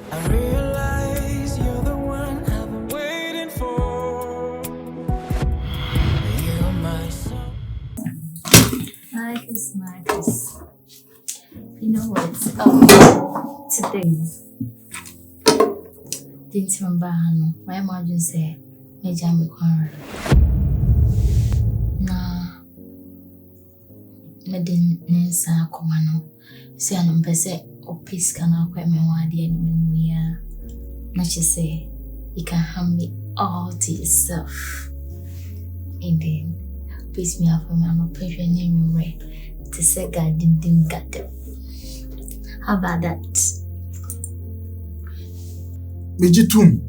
I realize you're the one I've been waiting for. You're my soul. Marcus. You know what? Today, things from Bahano. My mother said, Major Mikwan. Na, Medin Nensa Comano. Say, I'm busy. Or peace can I quite me one day when we are. Not you say, you can hand me all to yourself. And then, peace me up for me. I'm a patient name right to say, God didn't get them. How about that? Mejitum.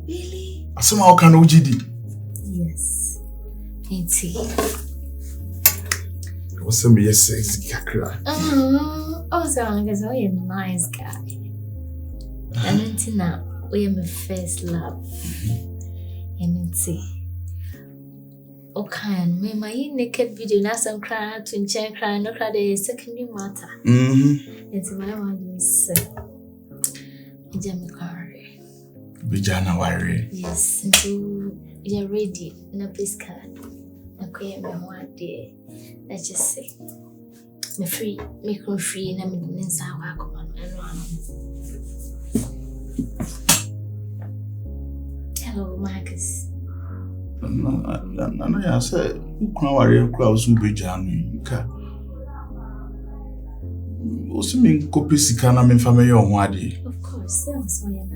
Really? Asema okana ujidi. Yes. It's What's me yes sexy kakra. Oh, so I guess you're a nice guy. And until now, we are my first love. And it's okay, me my naked video now some cry to check cry no cry the secondary matter. It's my one say. Jamie Quarry. Bijana worry. Yes, until you're ready. No please card. No queer me one day. Let's just say. Me free, make me free, and I'm in inside work on and run. Hello, Marcus. No, I said, who can worry crowds in Bijana? Also, mean copy Sikana in family on Wadi. Of course, that was why I'm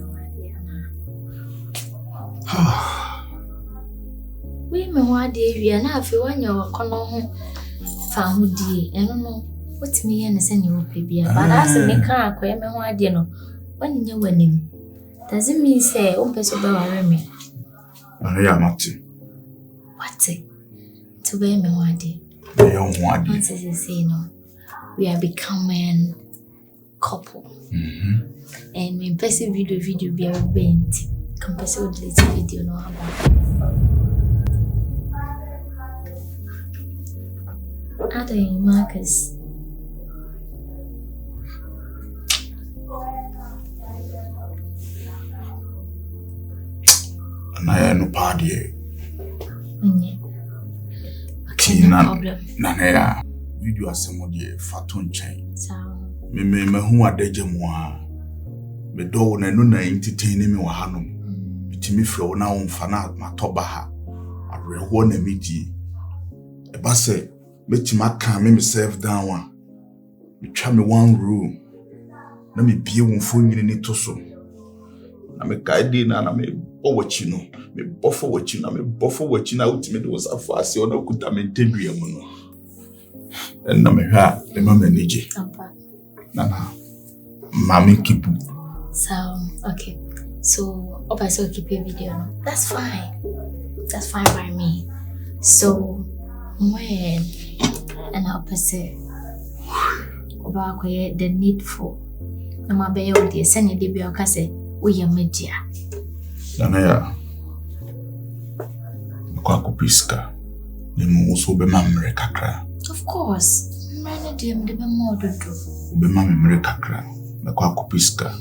we me one day, we are now if you want your corner found ye, and don't know what's me and send you baby. But as a make car, quite me one day, no, when you're winning. Doesn't mean say, oh, person by me. I am Mati. What's it? To be me one day. The young one. What does it say? No, we are becoming couple. And my best video be a bent. Compass with little video no about. Other Marcus. And I no party. Tina, Nana, video assembly fatun chain. So, Me who are dead moi. Me do na no na entertain me wahanum. Bitimi flow na umfana matobaha. Areho na midi. Eba say metima kan me myself down one. Me twa me one room. Na me bie wonfo nyine ni to so. Na me guide na me bowachi no. Me bofo wachi na me bofo wachi na ultimate was afase ona kuta me tedua mu no. En na me hwa e ma manage. Nana. Mami keep. So, okay. So, I so keep a video. No? That's fine. That's fine by me. So, when and I'll say about the needful. No my baby with the send you the bill say we are media. Nana kwa kupiska. Ni muso be mamre kakra. Of course. Many dem de be more do. Be mamre kakra. Na kwa kupiska.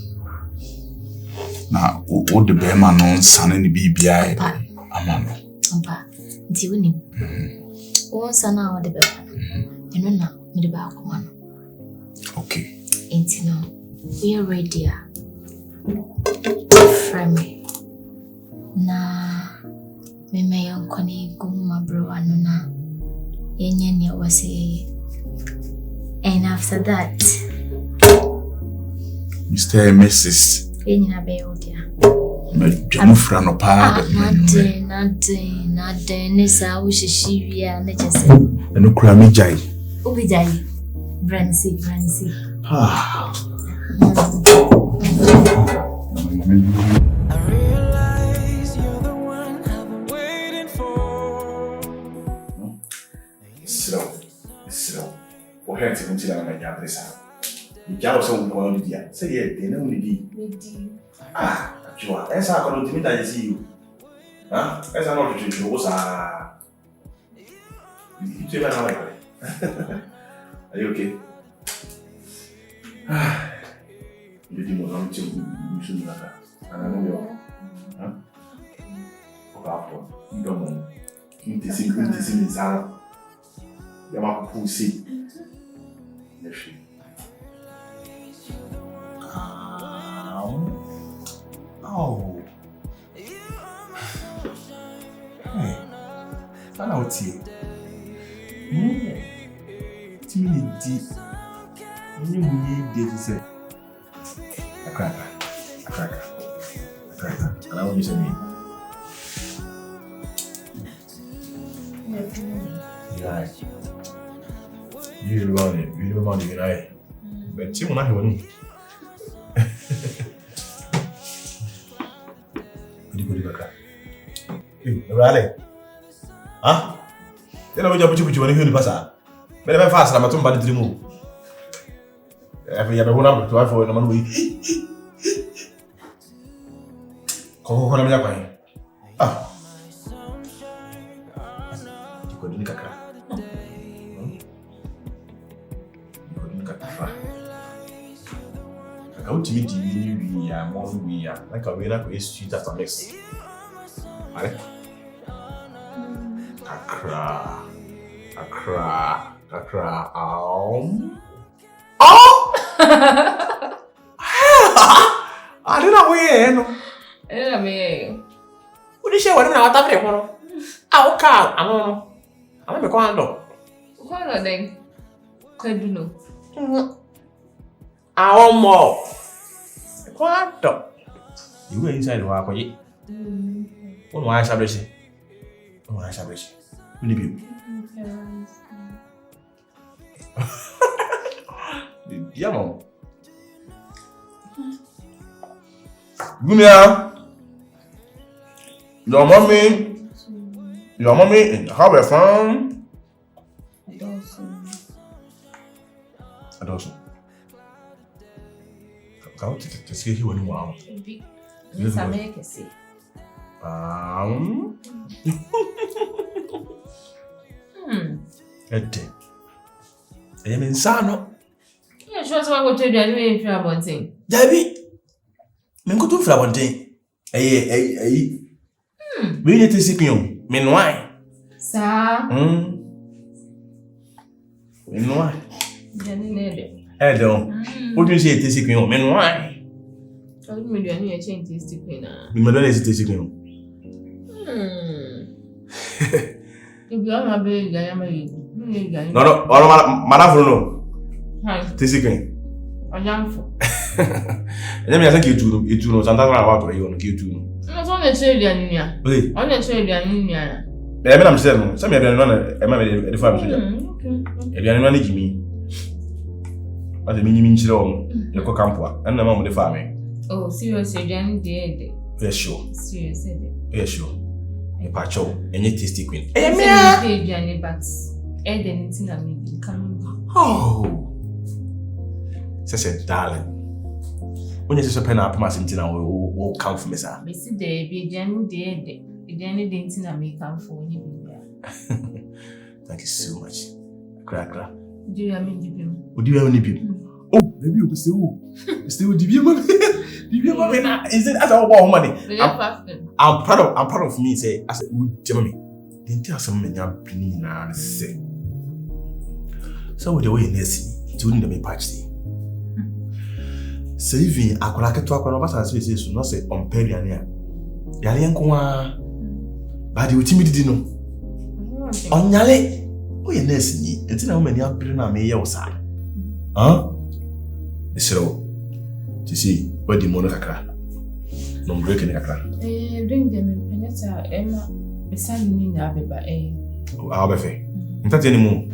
Na o de be ma no nsane ni bibia amano. Ampa. Nti woni. O nsana o de be. Eno na me de ba akoma no. Okay. Nti no. We are ready. Frame. Na me may unkoni guma bro anuna. Yenye was a. And after that, Mr. and Mrs. Yenna Beodia. Jamufra no pa. Nothing. Nessa, which is she, and let us say. And no crammy jai. Ubijai. Brancy. Ah. I realize you're the one I've been waiting for. Slow. Or head to until I'm a young person. You can't also go on the say, yeah, they know the Ah, you are. As I go to meet, I see you. Huh? As I know the truth, was you say that. Are you okay? Ah, you didn't want to soon, and I know huh? You don't know. You see, Sarah. The map who see. Oh. Hey. Find out here. Timidity. You need to say. A cracker. And I want you to say me. Yeah. You remember it, right? But Tim will not have one. Hey, Raleigh. Huh? You know what you're putting when you pass out. But I'm fast, I'm a tomb by the move. Every other one up to I for a man. Come on, ah. You couldn't get a I want to meet you, we are more we are like a winner is sweet as a mix. Accra. Oh! I don't know where. I mean, what did you say? What am I talking about? I'll call. I'm a condo. what then? Could you know? Our more. Condo. You were inside the walk. What I establish? What I establish? You yeah, mom. Your mommy, how we from? Adulson. How to see you when wow. Yes, I make it see. Ete. I am insano. Yeah, sure, so I go to the trouble thing. Debbie, Mingo to Flabonte. Eh. We need to see you. Meanwhile, Sir. Meanwhile. Edo. What do you say? Tasting you. Meanwhile. I would mean you change this to Quina. We may not tasting you. If you are my baby, I am a no, Madame, tasting. A young for. Let me ask you to know something about you on Q2. Not on the children, yeah. On the children, yeah. I'm saying, some of them are the farm. If you are not me, but the minimum chill, the cocampo, and the mom of the farming. Oh, seriously, Jan did. Yes, sure. Seriously. Yes, sure. A patcho, any tasty queen. Jenny, but Eden is in a meeting coming. Oh, such a darling. When you say pen up, Massintina will come from me, sir. Miss Davy, Jenny did. Jenny didn't make come for you. Thank you so much. Cracker. Do you have any people? Would you have any people? Oh, maybe you still is it as our money? I'm proud of me. Say, I said, Jimmy, didn't tell some men you're bringing now. Say, so with the way in this, doing the me patch. Saving a cracker talk on about spaces, not say on Periania. Yalianqua, but you timid no. On Yale, we are nursing, and now many are bringing a mayor side. Huh? So, to see what the monocra. No breaking a crack. Bring them in Penetta, Emma, beside me, Nabba, I'll be fair. Not anymore.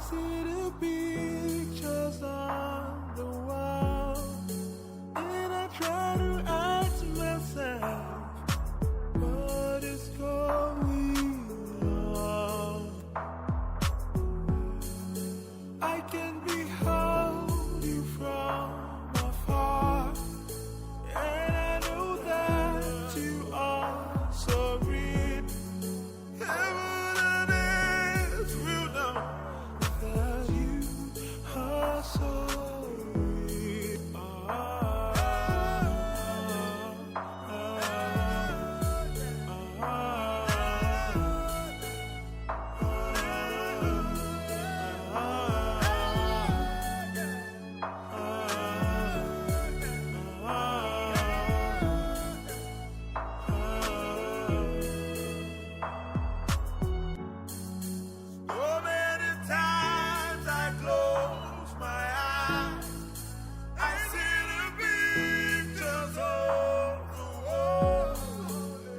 see the pictures on the wall, and I try to ask myself what is going on. I can behold you from afar, and I know that you also read. Heaven and earth will know that you are sorry. So many times I close my eyes, I see the pictures on the wall.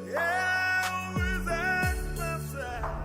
Yeah, I always ask myself.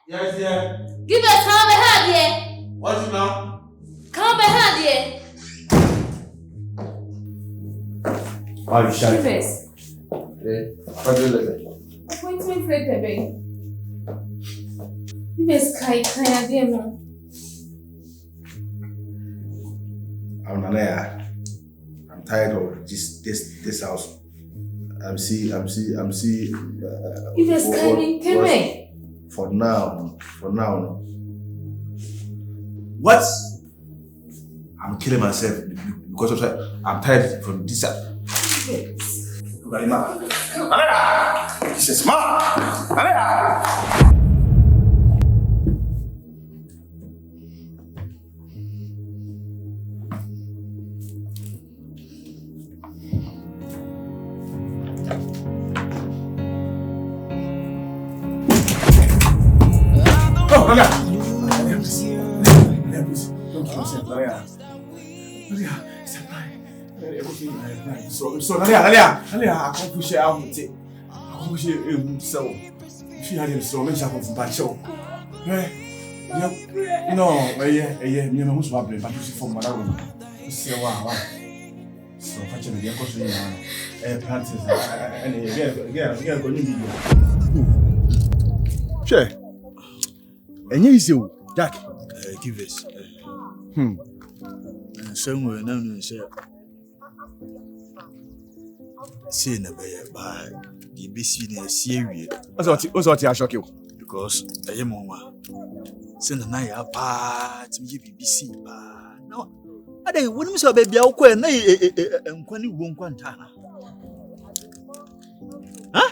Yes, yeah. Give us come behind here. What's it now? Come behind here. Why you shy? Give us. What do you look Appointment later, babe. Give us kind demo. I'm tired of this house. I'm see. Give us kind demo. For now. What? I'm killing myself because of that. I'm tired from this. This is smart. So Nalia, I can't push it out. I can't push it so. She had him so much of bad show. No, yeah, me and who's wobbling, but you see from my own. So, wow. So, fetching the question, planted, and again, going to be. Sure. And you see, Jack, give us. Somewhere, no, sir. Say never by the BC near Syria. What's what I shock you? Because I am on send a night apart to BBC. No, I don't want to be a quay and when you won't quantana. Huh?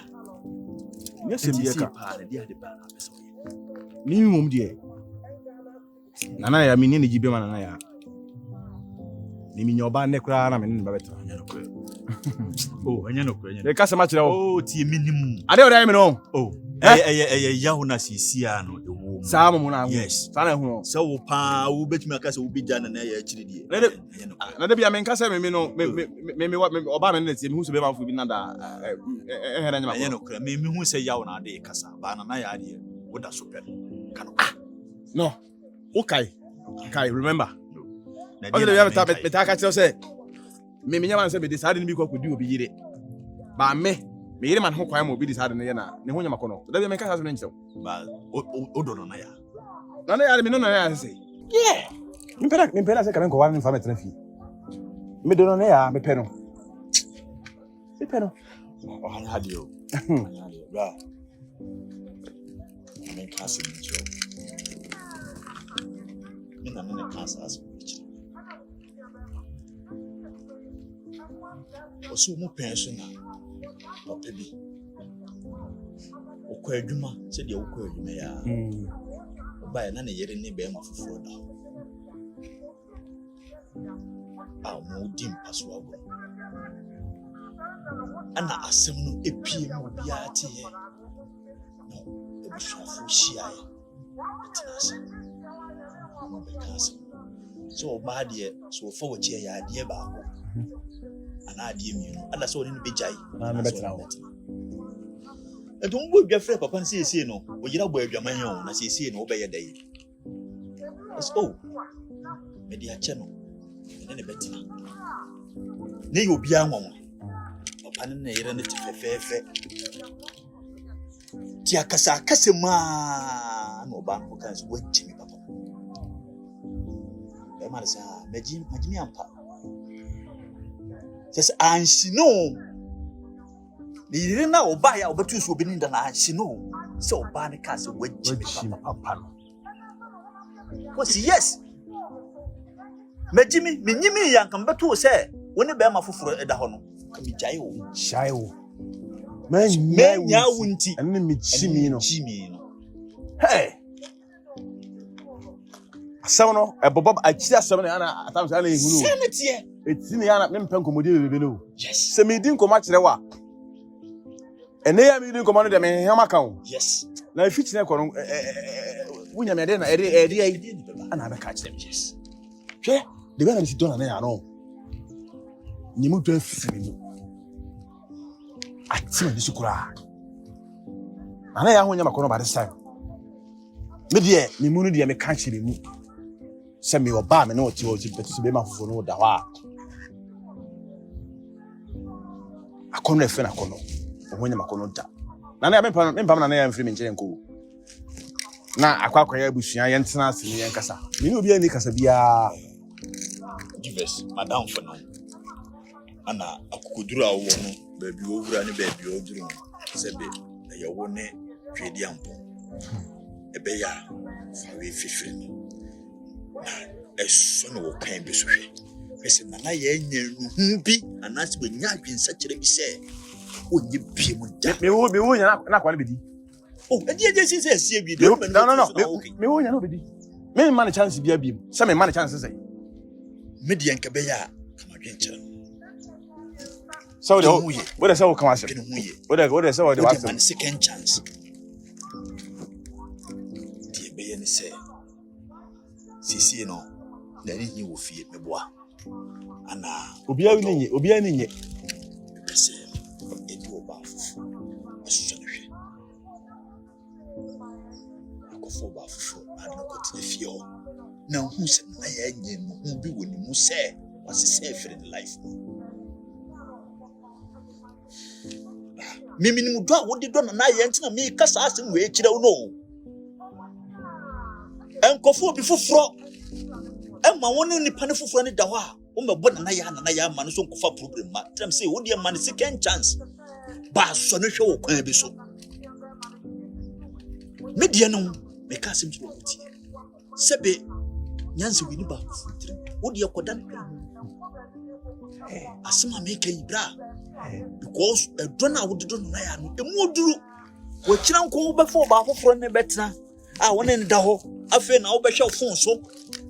Yes, it's a part of the minimum, dear. Nana, I mean, any Gibeman and I are. Name your band, Necra, and I'm better. Oh, and you know, the customer, oh, tea minimum. I don't know. Oh, Yahuna Siciano, the woman. Sama muna. Yes. Sana hu. So wo pa wo betumi aka se wo bija na ya chiri die. Na de bia men kasa me no me oba me na tie me hu so be manfo bi na da ehera nyama. Aye no kra me hu se yawo na de kasa ba na ya de wo da so pe. Kan No. Okay. Kai, remember. Okay, we have to talk say. Me nyama say be this hard ni bi kwa kodi obi yire. Ba me yire man ho kwan mo bi this hard ni na ne ho nyama kono. Da bi me kasa so nche. Ba o do no na ya. Na ya me no na ya say. Yeah. Impera say kamen ko wan fa metra fi. Me do no na ya me pe no. Me pe no. O han hadio. Ba. Me kasa ni jo. Me na me kasa as. Osu mu pension na papa bi okwa adwuma se de okwa adwuma ya oba na ne yere ne be ma foforo da mo dim paso ago ana asem no epie mu bia te ye no e bi shafo shia ya etinase mo be kasa so oba de so fo wo che ya de ba ko ana adie mi no ala so ni be jai na me betra wo eto mo bua frɛ papa no siesie no o yira bɔ adwaman ho na siesie no wo be ye dai so me dia che no ne betina ne yo bia nwanwa papa no ne yira ne te fefefe ti akasa ma no ba no kan so wajimi papa e ma sa majimi ampa just ansi no ni yire na oba ya obetu so obi ni da na ansi no so oba ne ka se wajimi papa no was yes majimi menyimi yanka betu se woni be ma foforo eda ho no mi jai wo shai wo menya wunti enne mi chimi no hey asawno e bobo achi asawno ana atam sa na ehunu sanity etini ya na mempa nkomodi bebe no yes se me di nkoma kire wa ene ya me di nkoma no de me hema kan yes na fiti ne kono wunya me de na ede ana be ka kire yes hwe de be na si dona na ya no ni mu twa fiti ni ati me sukura ana ya ho nya makono ba de sai me de ni mu no de me ka kire mu se me oba me na o ti betu be ma fofo no da wa akono efe na kono ohonye makono da na na mempa na na ya mfiri me nkyere nko na akwa ya busua ye ntena ase ni yankasa me ni obi ani kasa bia divers madam for no ana akukuduru awo no baabi owura ne baabi oduru sebe na ye wo ne twedi ampo ebe ya fa we fifiri no na eso no kan bi so hwe pese na ye nya nuhu bi anase be nya adwensa kire bi se onye bi mu da me wo nya na kwa ne bedi oh edi si se sie bi de no me wo nya no bedi me man chance bia bi se me man chance se me de enka be ya kama dwenkyere so de what the so come as what the so what the second chance die be ye ne se sisi no na ni wo fie meboa ana obia ni nye pese edu oba fufu asusha no hwe akofo ba fufu ana ko tene fie ho na hu se na ya nye no hu bi woni mu se wase se fere the life mimi ni mudo a wodi do na ya ntina me kasa asem we kire wo no enkofo bi fufuro emma woni nipa ne fufuro ne da ho a o mebo na ya ma no so nkofa problem ma tram say wo de ma ne second chance ba so no hwe wo kwan bi so me de no me ka asem tiro ti sebe nyanse wi ni ba futire wo de koda na asema me kan ibra because do na wo do na ya no emu oduru wo kira nko wo be fo ba fufuro ne betena a woni ne da ho afi na wo be hwe phone so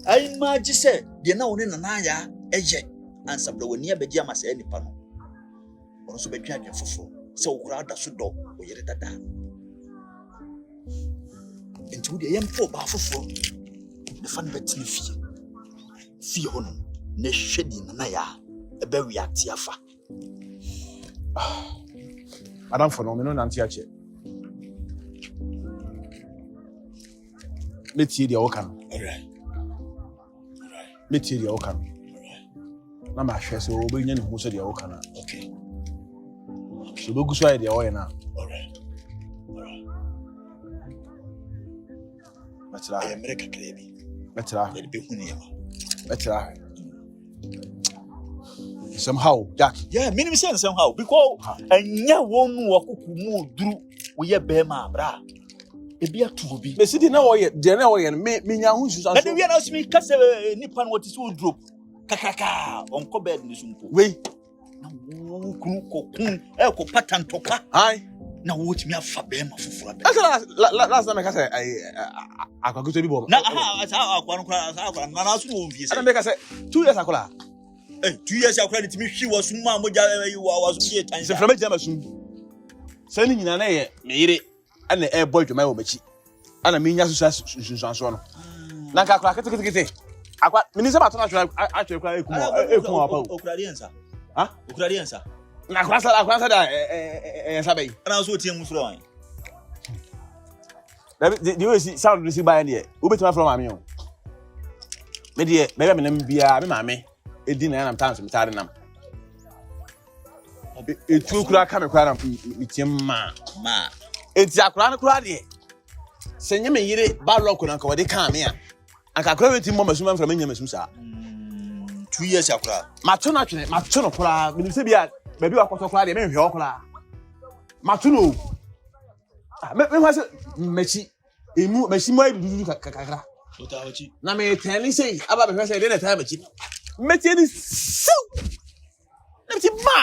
ai ma ji se de na woni na ya eje ansabla woni abeji amasa nipa no ono so betwa de fofo se wo kura da so do wo yire dada nti wo de yɛm fo ba foforo ne fa no bɛtena fie hɔ no na hwɛ di na ya ɛbɛwe ate afa Madam for no me no nante ache metie dia woka no alright metie dia woka no na ma hwɛ sɛ obɛnya ne hu sɛ dia woka no okay so bogu so ayɛ dia wɔyɛ na alright Metra America krebi metra yɛde bɛhu ne yɛma metra somehow Jack yeah minimum sense somehow because anya wonu wakuku mu duru wo yɛ bɛma abra ebi atu obi me sidi na wɔyɛ de na wɔyɛ me nya hu susan na de wi na osimi kase nipa no wɔte so drop kakaka onko bed ni sumpo wei na wo kunu kokun ko patantoka ai na wo timi afa bɛma foforo abɛ last time I say akwakuto bi bɔ na aha akwa no kra akwa na so no mfie ana me ka say 2 years akola 2 years akwa de timi hwi wo summa moja wa sumje tan se frama jama sum se ni nyina na ye me yire ana e boy dwuma wo machi ana me nya susanso no na ka akwa kete akwa mini se bato na atwe kwa ekum apa okuradiensa ha okuradiensa na akwa sa da sabai ana so tie mu fro an the way sound receive by here wo betima from ame o me de me be nam bia me maame edi na nam tanso metare nam etu kura ka me kura nam mitiem ma enti akura na kura de senye me yire ba lock na ka wode ka me a anka kura wenti mo masuma from anya masum sa 2 years akura mato na twene mato no kura me se bia ba bi wakoto kura de me hwe okura mato no me ho se mechi emu mechi mo dudu kakara otawachi na me tani sei aba be hwe se de na ta mechi meti ni su meti ma